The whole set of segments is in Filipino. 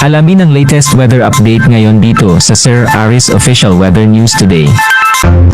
Alamin ang latest weather update ngayon dito sa Sir Aris Official Weather News Today.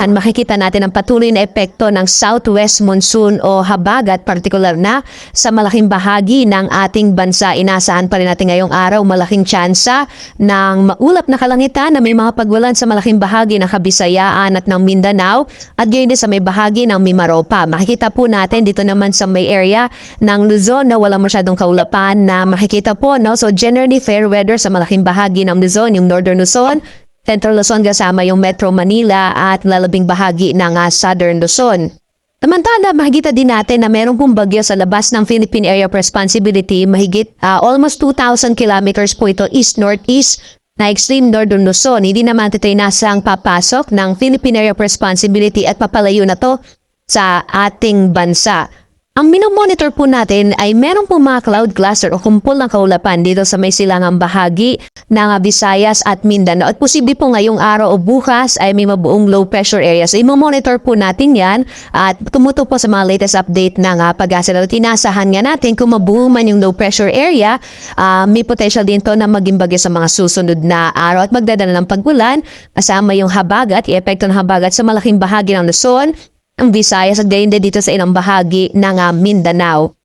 Makikita natin ang patuloy na epekto ng southwest monsoon o habagat, partikular na sa malaking bahagi ng ating bansa. Inasahan pa rin natin ngayong araw malaking tsansa ng maulap na kalangitan na may mga pagwalan sa malaking bahagi ng Kabisayaan at ng Mindanao at gayon din sa may bahagi ng Mimaropa. Makikita po natin dito naman sa may area ng Luzon na wala masyadong kaulapan na makikita po, no? So generally fair weather sa malaking bahagi ng Luzon, yung Northern Luzon, Central Luzon kasama yung Metro Manila at lalabing bahagi ng Southern Luzon. Samantala, makikita din natin na merong pong bagyo sa labas ng Philippine Area of Responsibility, mahigit almost 2,000 kilometers po ito east-northeast na extreme Northern Luzon. Hindi naman ito nasang papasok ng Philippine Area of Responsibility at papalayo na to sa ating bansa. Ang minomonitor po natin ay meron po mga cloud cluster o kumpol ng kaulapan dito sa may silangang bahagi ng Visayas at Mindanao. At posible po ngayong araw o bukas ay may mabuong low pressure area. So imomonitor po natin yan at tumuto po sa mga latest update ng pag-asa. Tinasahan nga natin kung mabuo man yung low pressure area, may potential din to na maging bagyo sa mga susunod na araw at magdadala ng pag-ulan kasama yung habagat, i-epekto ng habagat sa malaking bahagi ng Luzon, ang Visayas at gayon din dito sa ilang bahagi ng Mindanao.